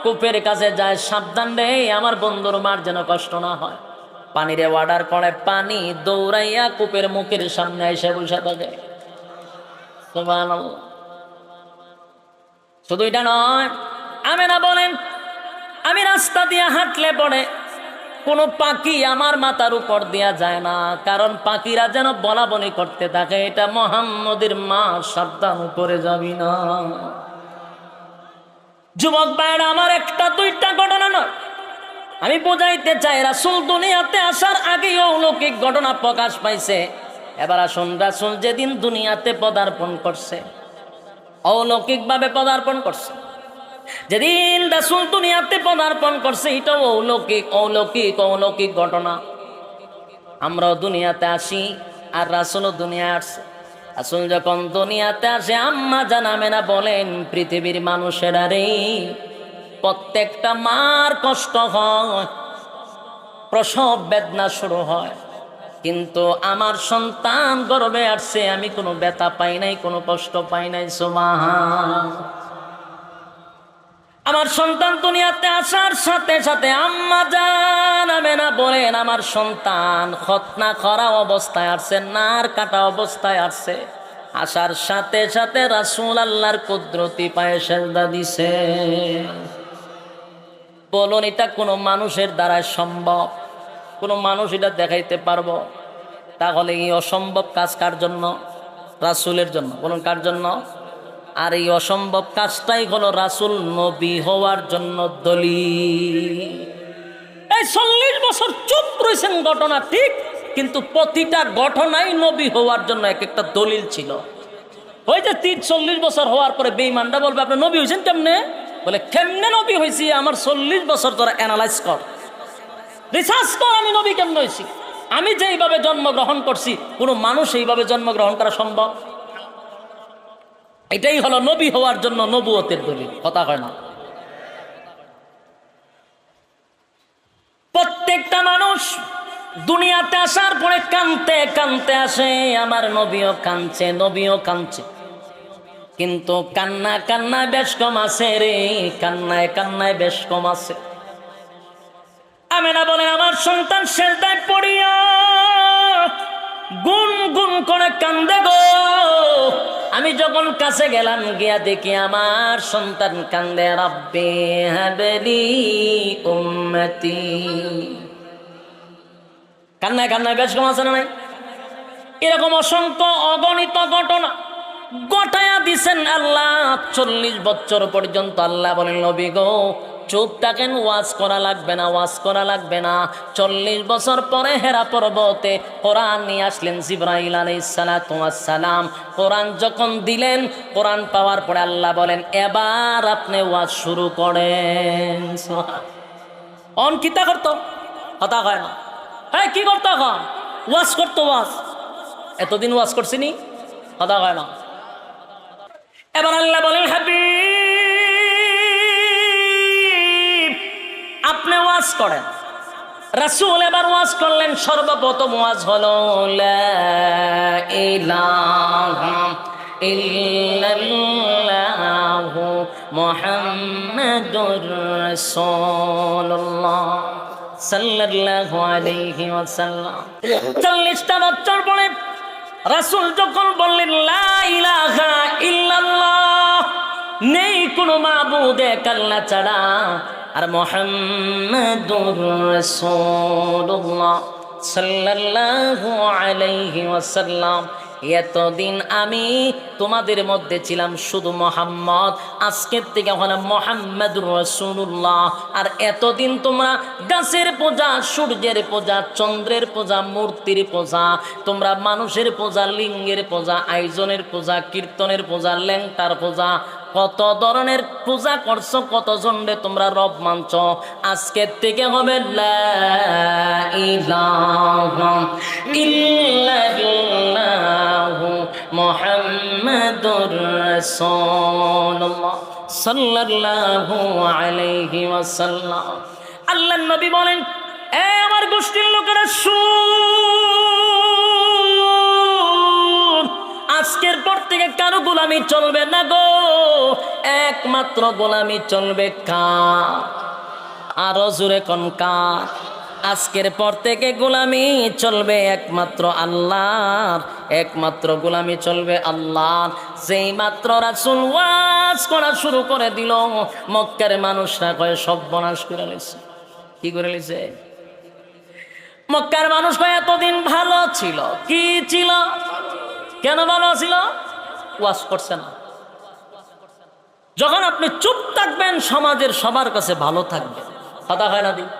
কূপের কাছে যায়, সাবধান রে আমার বন্ধুর মার যেন কষ্ট না হয়। পানিরে অর্ডার করে, পানি দৌড়াইয়া কূপের মুখের সামনে এসে বসে থাকে। সুবহানাল্লাহ। শুধু এটা নয়, আমেনা বলেন আমি রাস্তা দিয়ে হাঁটলে পড়ে কোনো পাখি আমার মাথার উপর দেয়া যায় না, কারণ পাখিরা যেন বলা বলি করতে থাকে, এটা মুহাম্মদের মা, সাবধান উপরে যাবি না। যুবক ভাইরা আমার, একটা দুইটা ঘটনা নয়, আমি বোঝাইতে চাই রাসূল দুনিয়াতে আসার আগেই অলৌকিক ঘটনা প্রকাশ পাইছে। এবার আসুন, রাসূল যেদিন দুনিয়াতে পদার্পণ করছে, অলৌকিকভাবে পদার্পণ করছে, যেদিন রাসূল দুনিয়াতে পদার্পণ করছে, এটা অলৌকিক অলৌকিক অলৌকিক ঘটনা। আমরাও দুনিয়াতে আসি আর রাসূলও দুনিয়ায় আসছে। রাসূল যখন দুনিয়াতে আসে, আম্মা জান আমেনা বলেন, পৃথিবীর মানুষেরা রে, প্রত্যেকটা মার কষ্ট হয়, প্রসব বেদনা শুরু হয়, কিন্তু আমার সন্তান গর্ভে আসছে, আমি কোনো ব্যথা পাই নাই, কোনো কষ্ট পাই নাই। সুবহান। আমার সন্তান দুনিয়াতে আসার সাথে সাথে আম্মা জান আমেনা বলেন, আমার সন্তান খতনা করা অবস্থায় আসছে, নার কাটা অবস্থায় আসছে। আসার সাথে সাথে রাসূল আল্লাহর কুদরতি পায়ে সেজদা দিছে। বলুন, এটা কোনো মানুষের দ্বারা সম্ভব? কোনো মানুষ এটা দেখাইতে পারবো? তাহলে এই অসম্ভব কাজ কার জন্য? রাসূলের জন্য। বলুন, কার জন্য? আর এই অসম্ভব কাজটাই হলো রাসূল নবী হওয়ার জন্য দলিল। এই 40 বছর চুপ রয়েছেন, ঘটনা ঠিক, কিন্তু প্রতিটা ঘটনাই নবী হওয়ার জন্য এক একটা দলিল ছিল। ওই যে 40 বছর হওয়ার পরে বেঈমানরা বলবে, আপনি নবী হয়েছেন কেমনে? বলে, কেমনে নবী হয়েছি? আমার 40 বছর ধরে অ্যানালাইজ কর, রিসার্চ কর, আমি নবী কেমনে হয়েছি। আমি যেইভাবে জন্মগ্রহণ করছি, কোনো মানুষ এইভাবে জন্মগ্রহণ করা সম্ভব? এটাই হলো নবী হওয়ার জন্য নবুয়তের দলিল, কথা হয় না। প্রত্যেকটা মানুষ দুনিয়াতে আসার পরে কানতে কানতে আসে, আমার নবীও কানছে, নবীও কানছে, কিন্তু কান্না কান্নায় বেশ কম আছে রে, কান্নায় কান্নায় বেশ কম আছে। আমেনা বলেন আমার সন্তান সেজদায় পড়িয়া গুন গুন করে কান্দে গো। আমি যখন কাছে গেলাম গিয়া দেখি আমার সন্তান কান্দে, রাব্বি হাবলি উম্মতি। কান্নায় কান্নায় বেশ কম আছে না নাই? এরকম অসংখ্য অগণিত ঘটনা ঘটায়া দিছেন আল্লাহ। 40 বছর পর্যন্ত আল্লাহ বলেন নবী গো চুপ থাকেন, ওয়াজ করা লাগবে না, ওয়াজ করা লাগবে না। 40 বছর পরে হেরা পর্বতে কোরআন নিয়ে আসলেন জিবরাইল আলাইহিস সালাতু ওয়াস সালাম। কোরআন যখন দিলেন, কোরআন পাওয়ার পরে আল্লাহ বলেন এবার আপনি ওয়াজ শুরু করেন। অন কিতা করতো কথা হয় না, হ্যাঁ কি করতো এখন? ওয়াজ করতো, ওয়াজ। এতদিন ওয়াজ করছিনি, কথা হয় না। এবার আল্লাহ বলেন হাবিব আপনি ওয়াজ করেন। রাসূল এবার ওয়াজ করলেন। সর্বপ্রথম ওয়াজ হলো লা ইলাহা ইল্লাল্লাহু মুহাম্মাদুর রাসূলুল্লাহ সাল্লাল্লাহু আলাইহি ওয়াসাল্লাম। 40টা বছর পরে রাসূল যখন বললেন লা ইলাহা ইল্লাল্লাহ, নেই কোনো মাবুদ এক আল্লাহ ছাড়া, আর মুহাম্মাদুর রাসূলুল্লাহ সাল্লাল্লাহু আলাইহি ওয়াসাল্লাম, এতদিন আমি তোমাদের মধ্যে ছিলাম শুধু মোহাম্মদ, আজকের থেকে হলাম মুহাম্মাদুর রাসূলুল্লাহ। আর এতদিন তোমরা গাছের পূজা, সূর্যের পূজা, চন্দ্রের পূজা, মূর্তির পূজা, তোমরা মানুষের পূজা, লিঙ্গের পূজা, আয়োজনের পূজা, কীর্তনের পূজা, ল্যাংটার পূজা, কত ধরনের পূজা করছো, কত জনরে তোমরা রব মানছ। আজকের থেকে হবে লা ইলাহা ইল্লাল্লাহু মুহাম্মাদুর রাসূলুল্লাহ সাল্লাল্লাহু আলাইহি ওয়াসাল্লাম। আল্লাহর নবী বলেন এ আমার গোষ্ঠীর লোকেরা শুন, আজকের পর থেকে কারো গোলামি চলবে না গো, একমাত্র গোলামি চলবে কার? আরো জোরে কোন কার? আজকের পর থেকে গোলামি চলবে একমাত্র আল্লাহর, একমাত্র গোলামি চলবে আল্লাহর। যেই মাত্র রাসূল ওয়াজ করা শুরু করে দিল, মক্কার মানুষরা কয় সর্বনাশ করে লিছে। কি করে লিছে? মক্কার মানুষ কয় এতদিন ভালো ছিল। কি ছিল? কেন ভালো ছিল? ওয়াজ করছে না। যখন আপনি চুপ থাকবেন সমাজের সবার কাছে ভালো থাকবে, কথা হয় না? দিন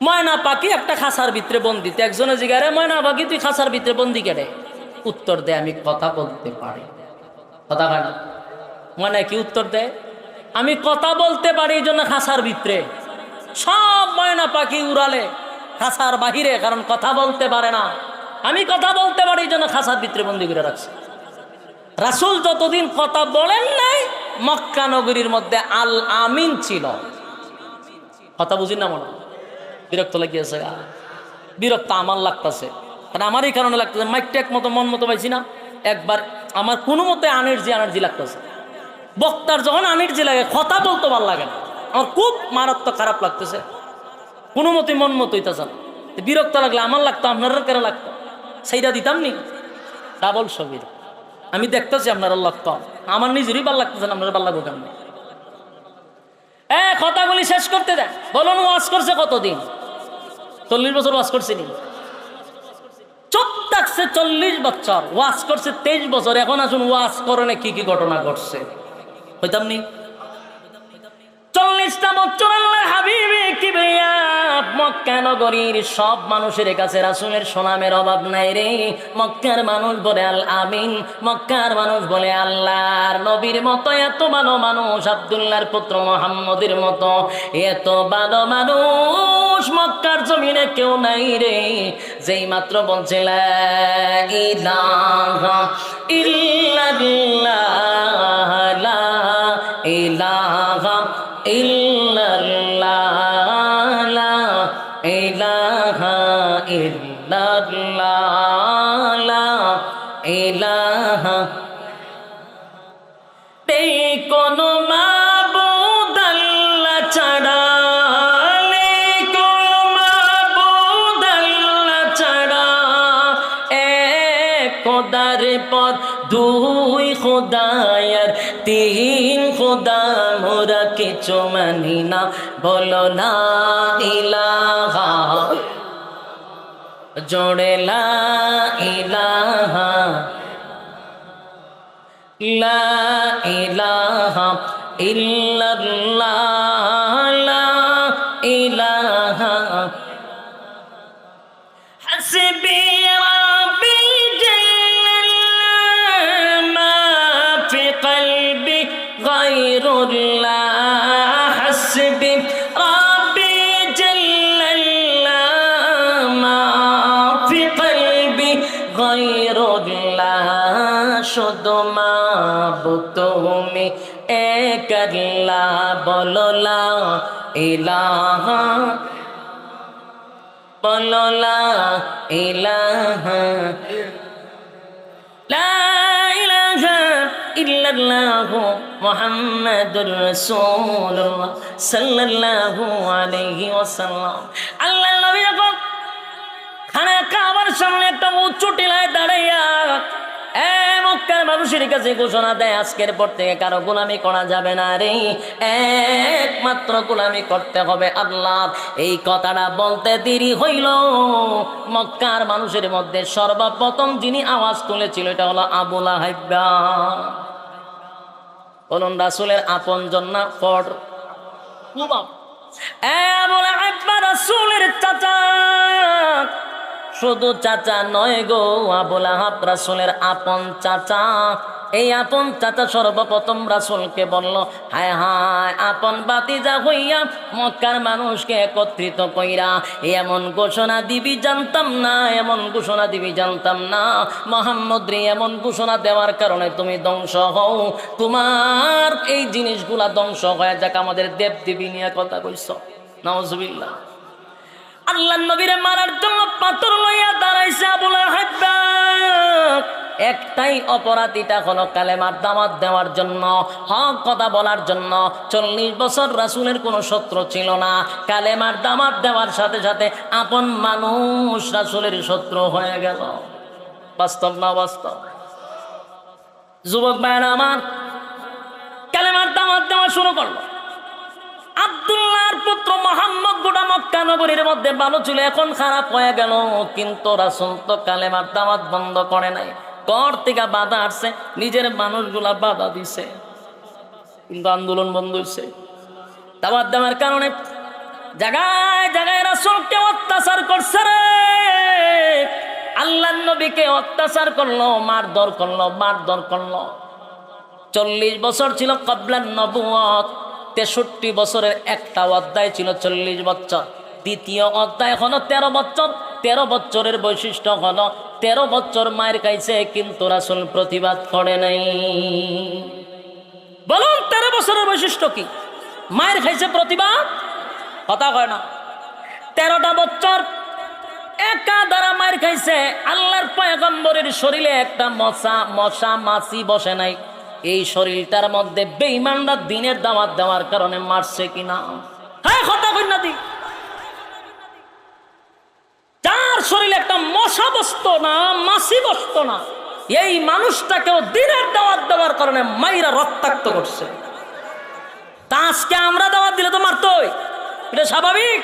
ময়না পাখি একটা খাঁচার ভিতরে বন্দি, একজনে জিজ্ঞাসা ময়না পাখি তুই খাঁচার ভিতরে বন্দি কেটে? উত্তর দেয় আমি কথা বলতে পারি। কথা হয় না? ময়না কি উত্তর দেয়? আমি কথা বলতে পারি এই জন্য খাঁচার ভিতরে। সব ময়না পাখি উড়ালে খাঁচার বাহিরে, কারণ কথা বলতে পারে না। আমি কথা বলতে পারি এই জন্য খাঁচার ভিতরে বন্দি করে রাখছি। রাসূল যতদিন কথা বলেন নাই, মক্কা নগরীর মধ্যে আল আমিন ছিল। কথা বুঝি না? মনে বিরক্ত লাগিয়েছে? বিরক্ত আমার লাগতেছে, কারণ আমার এই কারণে লাগতেছে মাইকটা এক মতো মন মতো পাইছি না। একবার আমার কোনো মতে এনার্জি লাগতেছে। বক্তার যখন এনার্জি লাগে কথা বলতে ভালো লাগে না, আমার খুব মারাত্মক খারাপ লাগতেছে, কোনো মতে মন মতো হইতেছে না। বিরক্ত লাগলে আমার লাগতো, আপনারা কেন লাগতো? সেইটা দিতাম নি ডাবল সবির। আমি দেখতেছি আপনারা লাগতো, আমার নিজেরই ভাল লাগতেছে না, আপনারা ভাল লাগবো কেমন? কথাগুলি শেষ করতে দেয়। বলুন ওয়াজ করছে কতদিন? 40 বছর ওয়াজ করছিনি? চুপ থাকছে 40 বছর, ওয়াজ করছে 23 বছর। এখন আসুন ওয়াজ করণে কি কি ঘটনা ঘটছে হইতাম নি? 40টা বছর আল্লাহ হাবিবে কিবরিয়া মক্কা নগরীর সব মানুষের কাছে রাসূলের সুনামের অভাব নাই রে। মক্কার মানুষ বলে আল আমিন, মক্কার মানুষ বলে আল্লাহর নবীর মতো এত ভালো মানুষ, আব্দুল্লাহর পুত্র মুহাম্মদের মতো এত ভালো মানুষ মক্কার জমিনে কেউ নাই রে। যেই মাত্র বলছে লা ইলাহা ইল্লাল্লাহ, লা ইলাহা ইল্লাল্লাহ, লা ইলাহা ইল্লাল্লাহ, লা ইলাহা, এই কোন মাবুদ আল্লাহ ছাড়া নেই, দুই খোদায়ার তিন খোদা মোরা কিছু মানি না, বলো লা ইলাহা, জোড়ে লা ইলাহা, লা ইলাহা ইল্লাল্লাহ, লা ইলাহা হাসবি রাব্বি জাল্লাল্লাহ, মা ফি কলবি গায়রুল্লাহ, হাসবি রাব্বি জাল্লাল্লাহ, মা ফি কলবি গায়রুল্লাহ, শুধু মাবুদ তুমি এক আল্লাহ, বলো লা ইলাহা, বলো লা ইলাহা, লা ইলাহা ইল্লাল্লাহ মুহাম্মাদুর রাসূলুল্লাহ সাল্লাল্লাহু আলাইহি ওয়াসাল্লাম। আল্লাহ নবী যখন খানা কাবার সামনে একটা উঁচু টিলায় দাঁড়াইয়া মক্কার মানুষের কাছে ঘোষণা দেয়, আজকের পর থেকে কারো গোলামি করা যাবে না রে, একমাত্র গোলামি করতে হবে আল্লাহ। এই কথাটা বলতে দেরি হইল, মক্কার মানুষের মধ্যে সর্বপ্রথম যিনি আওয়াজ তুলেছিল এটা হলো আবু লাহাব। বলুন রাসূলের আপনজন না পর? আবু লাহাব রাসূলের চাচা, শুধু চাচা নয় গো, আবু লাহাব রাসূলের আপন চাচা। এই আপন চাচা সর্বপ্রথম রাসূলকে বলল, হায় হায়, আপন বাতিজা হইয়া মক্কার মানুষকে একত্রিত কইরা এমন ঘোষণা দিবি জানতাম না, এমন ঘোষণা দিবি জানতাম না। মুহাম্মদ রে এমন ঘোষণা দেওয়ার কারণে তুমি ধ্বংস হও, তোমার এই জিনিসগুলা ধ্বংস হয়ে যাক। আমাদের দেব দেবী নিয়ে কথা কইছ, নাউজুবিল্লাহ। আল্লাহ নবীরে মারার জন্য পাথর লইয়া দাঁড়াইছে আবু লাহাব। একটাই অপরাধ, এটা হলো কালেমার দাওয়াত দেওয়ার জন্য, হক কথা বলার জন্য। 40 বছর রাসূলের কোনো শত্রু ছিল না, কালেমার দাওয়াত দেওয়ার সাথে সাথে আপন মানুষ রাসূলের শত্রু হয়ে গেল। বাস্তব না বাস্তব? যুবক ভাইরা আমার, কালেমার দাওয়াত দেওয়া শুরু করলো। আব্দুল্লাহর পুত্র মুহাম্মদ গোটা মক্কা নগরীর মধ্যে ভালো ছিল, এখন খারাপ হয়ে গেল। কিন্তু রাসূল তো কালেমার দাওয়াত বন্ধ করে নাই, ঘর থেকে বাধা আসছে, নিজের মানুষগুলা বাধা দিছে, কিন্তু আন্দোলন বন্ধ হয়েছে। দাওয়াত দেওয়ার কারণে জায়গায় জায়গায় রাসূলকে অত্যাচার করছে রে, আল্লাহর নবীকে অত্যাচার করলো, মারধর করলো, মারধর করলো। 40 বছর ছিল ক্বাবলান নবুয়ত, 63 বছরের একটা অধ্যায় ছিল 40 বছর। দ্বিতীয় অধ্যায় হলো 13 বছর। 13 বছরের বৈশিষ্ট্য হলো 13 বছর মায়ের খাইছে কিন্তু রাসূল প্রতিবাদ করে নাই। বলুন 13 বছরের বৈশিষ্ট্য কি? মায়ের খাইছে, প্রতিবাদ কথা কয় না। 13টা বছর একা দ্বারা মায়ের খাইছে, আল্লাহর পয়গম্বরের শরীরে একটা মশা মাছি বসে নাই। এই শরীরটার মধ্যে বেঈমানরা দ্বীনের দাওয়াত দেওয়ার কারণে মারছে কিনা? হ্যাঁ, কথা কই না দি। যার শরীরে একটা মশা বসতো না, মাছি বসতো না, এই মানুষটাকেও দ্বীনের দাওয়াত দেওয়ার কারণে মাইরা রক্তাক্ত করছে। তা আজকে আমরা দাওয়াত দিলে তো মারতই, এটা স্বাভাবিক।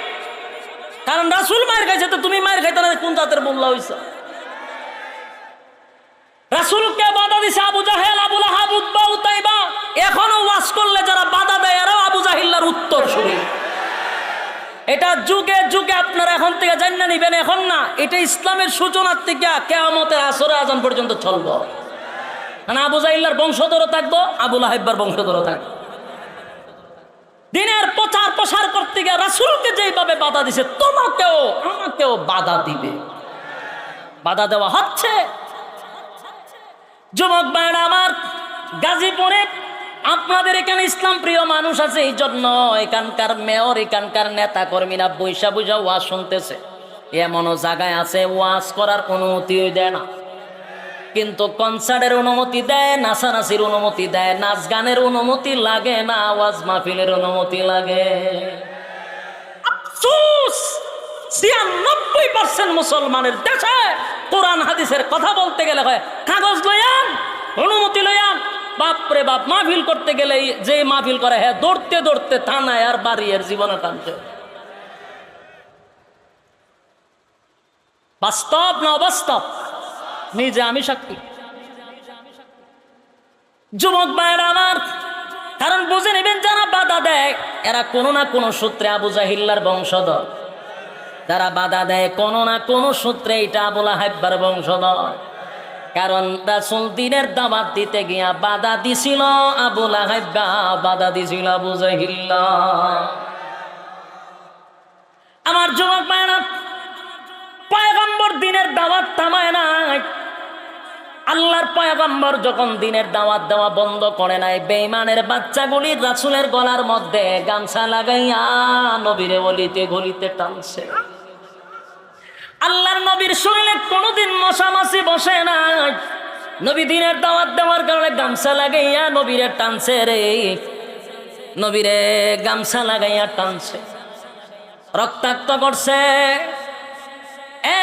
কারণ রাসূল মায়ের খাইছে, তো তুমি মায়ের খাইতে না, কোন জাতের বললা হইছে? রাসূলকে বাধা দিছে আবু জাহেল, আবু লাহাব, উতবা, উতাইবা। এখনো ওয়াজ করলে যারা বাধা দেয় এরাও আবু জাহিল্লার উত্তর শুনি। এটা যুগে যুগে আপনারা এখন থেকে জানিয়ে নিবেন, এখন না, এটা ইসলামের সূচনার থেকে কিয়ামতের আসরে আজান পর্যন্ত চলবো। মানে আবু জাহিল্লার বংশধরও থাকবো, আবু লাহাবের বংশধরও থাকবো। দিনের প্রচার প্রসার করতে গিয়ে রাসূলকে যেইভাবে বাধা দিছে, তোমাকেও আমাকেও বাধা দিবে, বাধা দেওয়া হচ্ছে। যুবক ভাইরা আমার, গাজীপুরে আপনাদের এখানে ইসলাম প্রিয় মানুষ আছে, এই জন্য এখানকার মেয়র, এখানকার নেতা কর্মীরা বৈশা বৈশা ওয়াজ শুনতেছে। এমনও জায়গায় আছে ওয়াজ করার অনুমতি দেয় না, কিন্তু কনসার্টের অনুমতি দেয়, নাচানাচির অনুমতি দেয়, নাচ গানের অনুমতি লাগে না, ওয়াজ মাহফিলের অনুমতি লাগে। আফসোস, 96% মুসলমানের দেশে কোরআন হাদিসের কথা বলতে গেলে হয় কাগজ লয়ান, অনুমতি লইয়া বাপরে বাপ মাহফিল করতে গেলে যে মাহফিল করে হ্যাঁ দৌড়তে দৌড়তে থানায় আর বাড়ি এর জীবনে টানছে। বাস্তব না অবাস্তব? নিজে আমি সাক্ষী। যুবক ভাইরা আমার, কারণ বুঝে নেবেন যারা বাধা দেয় এরা কোনো না কোনো সূত্রে আবু জাহিল্লার বংশধর। যারা বাধা দেয় কোনো না কোনো সূত্রে এটা আবু লাহাবের বংশধর। কারণ রাসূল দ্বীনের দাওয়াত দিতে গিয়া বাধা দিছিল আবু লাহাব, বাধা দিছিল আবু জাহিল্লা। আমার যুবক ভাইরা, পয়গম্বর দ্বীনের দাওয়াত থামায় নাই। আল্লাহর পয়গম্বর যখন দ্বীনের দাওয়াত দেওয়া বন্ধ করে নাই, বেঈমানের বাচ্চাগুলি রাসূলের গলার মধ্যে গামছা লাগাইয়া নবীরে গলিতে গলিতে টানছে। আল্লাহর নবীর শরীরে কোনোদিন মশা মাছি বসে নাই। নবী দ্বীনের দাওয়াত দেওয়ার কারণে গামছা লাগাইয়া নবীরে টানছে রে, নবীরে গামছা লাগাইয়া টানছে, রক্তাক্ত করছে।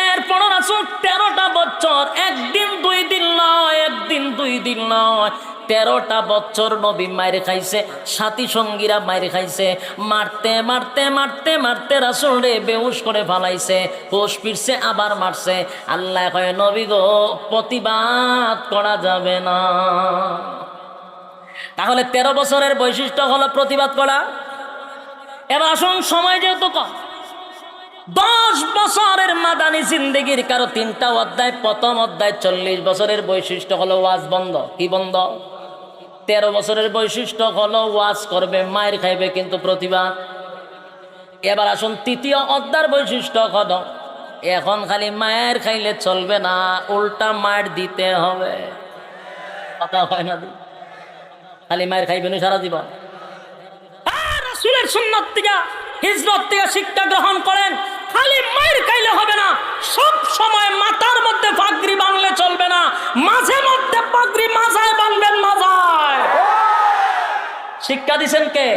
এরপর রাসূল 13টা বছর, একদিন দুই দিন নয়, একদিন দুই দিন নয়, 13টা বছর নবী মায়ের খাইছে, সাথী সঙ্গীরা মায়ের খাইছে। মারতে মারতে মারতে মারতে রাসূল রে বেহুশ করে ফালাইছে, হুশ ফিরছে আবার মারছে। আল্লাহ কয় নবী গো, প্রতিবাদ করা যাবে না। তাহলে 13 বছরের বৈশিষ্ট্য হলো প্রতিবাদ করা। এবার আসুন, সময় যেহেতু কম, 10 বছরের মাদানী জিন্দেগির কারো 3টা অধ্যায়। প্রথম অধ্যায় 40 বছরের বৈশিষ্ট্য হলো ওয়াজ বন্ধ। কি বন্ধ? 13 বছরের বৈশিষ্ট্য হলো ওয়াজ করবে, মায়ের খাইবে, কিন্তু প্রতিবাদ। এবার আসুন, তৃতীয় অধ্যায়ের বৈশিষ্ট্য হলো এখন খালি মায়ের খাইলে চলবে না, উল্টা মার দিতে হবে। কথা হয় না? খালি মায়ের খাইবেন সারা জীবন। রাসূলের সুন্নাত থেকে, হিজরত থেকে শিক্ষা গ্রহণ করেন। খালি মায়ের খাইলে হবে না, সব সময় মাথার মধ্যে পাগড়ি বাঁধলে চলবে না, মাঝে মধ্যে পাগড়ি মাথায় বাঁধবেন। মাথায় শিক্ষা দিছেন কে?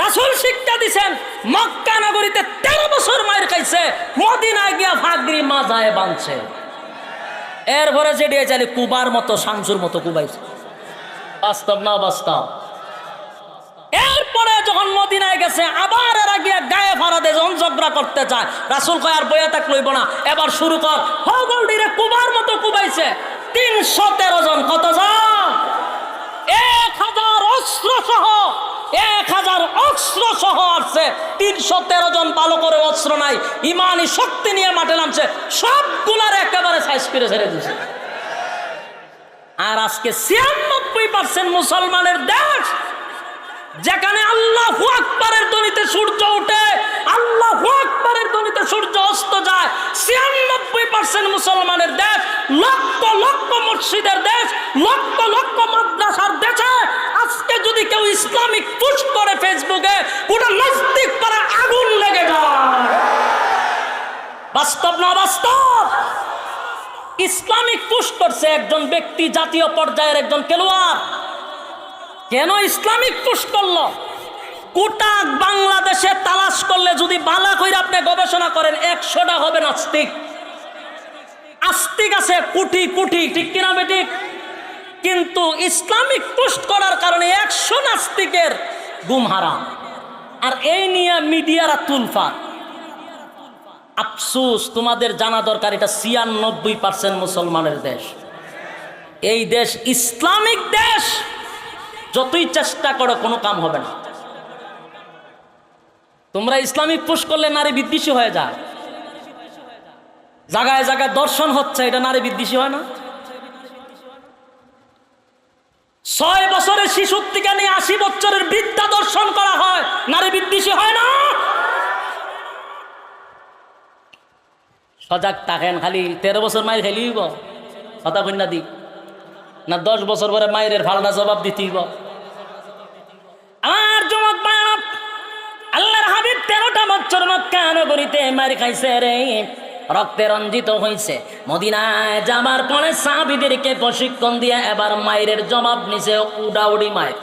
রাসূল শিক্ষা দিছেন। মক্কা নগরীতে 13 বছর মায়ের খাইছে, মদিনায় গিয়া পাগড়ি মাথায় বাঁধছে। এরপরে যেটি চাইলে কুবার মতো, শামসুর মতো কুবাইছে। বাস্তব না বাস্তব? এরপরে যখন মদিনায় গেছে, আবার এরা গিয়া গায়ে ফারাদে যখন ঝগড়া করতে চায়, রাসূল কয় আর বইয়া থাক লইব না, এবার শুরু কর। হগলডিরে কুবার মতো কুবাইছে। 313 জন। কত জন? 1000 অস্ত্র সহ, 1000 অস্ত্র সহ আসছে। 313 জন ভালো করে অস্ত্র নাই, ইমানি শক্তি নিয়ে মাঠে নামছে, সবগুলার একেবারে সাইজ করে ছেড়ে দিছে। আর আজকে 96% মুসলমানের দেশ, যেখানে আল্লাহু আকবারের ধ্বনিতে সূর্য ওঠে, আল্লাহু আকবারের ধ্বনিতে সূর্য অস্ত যায়। 96% মুসলমানের দেশ, লক্ষ লক্ষ মসজিদের দেশ, লক্ষ লক্ষ মাদ্রাসার দেশে আজকে যদি কেউ ইসলামিক পোস্ট করে ফেসবুকে, ওটা নাস্তিক করে আগুন লেগে যায়। বাস্তব না বাস্তব? ইসলামিক পোস্ট করছে একজন ব্যক্তি, জাতীয় পর্যায়ের একজন খেলোয়াড়। কেন ইসলামিক পোস্ট করলো? গোটা বাংলাদেশে তালাশ করলে যদি বালা কইরা আপনি গবেষণা করেন, 100টা হবে নাস্তিক। আস্তিক আছে কোটি কোটি, ঠিক কিনা বেঠিক? কিন্তু ইসলামিক পোস্ট করার কারণে 100 নাস্তিকের গুম হারাম। আর এই নিয়ে মিডিয়ারা তুলফা। আফসোস, তোমাদের জানা দরকার, এটা 96% মুসলমানের দেশ। এই দেশ ইসলামিক দেশ। যতই চেষ্টা করো কোনো কাম হবে না। তোমরা ইসলামিক পোস্ট করলে নারী বিদ্বেষী হয়ে যায়। জায়গায় জায়গায় দর্শন হচ্ছে, এটা নারী বিদ্বেষী হয় না? 6 বছরের শিশুর থেকে নিয়ে 80 বছরের বৃদ্ধা দর্শন করা হয়, নারী বিদ্বেষী হয় না? সজাগ থাকেন। খালি 13 বছর মায়ের খেলিব কথা কন্যা দিক না, 10 বছর পরে মায়ের ফালনা জবাব দিতেইব। আমার যুবক বাপ, আল্লাহর হাবিব 13টা বছর মক্কা নগরীতে মার খাইছে রে, রক্তে রঞ্জিত হয়েছে। মদিনায় যাবার পরে সাহাবীদেরকে প্রশিক্ষণ দিয়ে এবার মায়ের জবাব নিছে, উডাউডি মায়ের।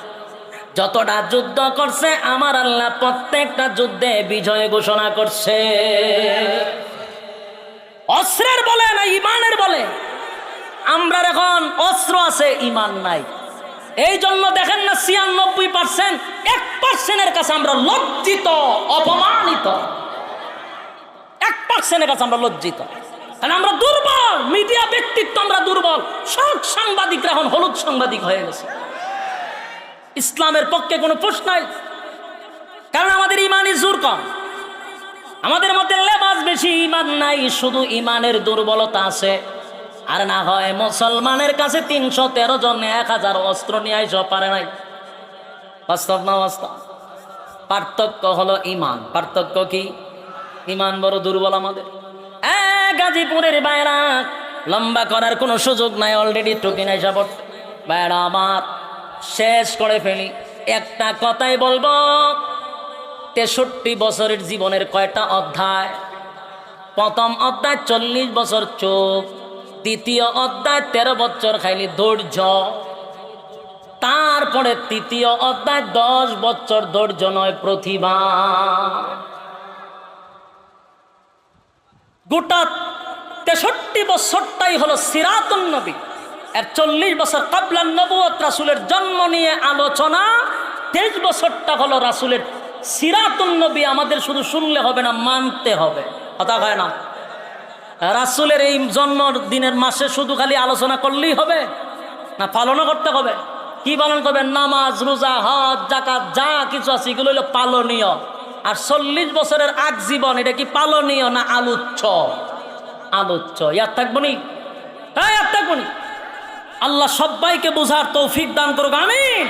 যতটা যুদ্ধ করছে আমার আল্লাহ প্রত্যেকটা যুদ্ধে বিজয় ঘোষণা করছে। অস্ত্রের বলে না ইমানের বলে? আমরা এখন অস্ত্র আছে, ইমান নাই। এই জন্য দেখেন না 96% 1%-এর কাছে আমরা লজ্জিত, অপমানিত। 1%-এর কাছে আমরা লজ্জিত, কারণ আমরা দুর্বল। মিডিয়া ব্যক্তিত্ব আমরা দুর্বল। সব সাংবাদিকরা এখন হলুদ সাংবাদিক হয়ে গেছে। ইসলামের পক্ষে কোনো প্রশ্ন নাই, কারণ আমাদের ইমানই জোর কম। আমাদের মধ্যে লেবাস বেশি, ইমান নাই। শুধু ইমানের দুর্বলতা আছে। আর না হয় মুসলমানের কাছে 313 জন 1000 অস্ত্র নিয়ে আইসা পারে নাই। বাস্তব না বাস্তব? পার্থক্য হলো ইমান। পার্থক্য কি? ইমান বড় দুর্বল আমাদের। গাজীপুরের বাইরা লম্বা করার কোনো সুযোগ নাই, অলরেডি টুকি নাই সব বাইরা আমার। শেষ করে ফেলি, একটা কথাই বলবো। 63 বছরের জীবনের কয়টা অধ্যায়? প্রথম অধ্যায় 40 বছর চোখ, দ্বিতীয় অধ্যায় 13 বছর খাইলি ধৈর্য, তারপরে তৃতীয় অধ্যায় 10 বছর ধৈর্য নয় প্রতিভা। গোটা 63 বছরটাই হলো সিরাতুন নবী। আর 40 বছর কাবলান নবুয়ত, রাসূলের জন্ম নিয়ে আলোচনা। 23 বছরটা হলো রাসূলের সিরাতুন নবী। আমাদের শুধু শুনলে হবে না, মানতে হবে। কথা হয় না? রাসূলের এই জন্মদিনের মাসে শুধু খালি আলোচনা করলেই হবে না, পালনও করতে হবে। কি পালন করবেন? নামাজ, রোজা, হজ, যাকাত, যা কিছু আছে এগুলো হলো পালনীয়। আর 40 বছরের আগ জীবন, এটা কি পালনীয় না আলোচ্য? আলোচ্য। ইয়াদ থাকবো নি? হ্যাঁ, ইয়াদ থাকবো নি। আল্লাহ সবাইকে বোঝার তৌফিক দান করুক, আমিন।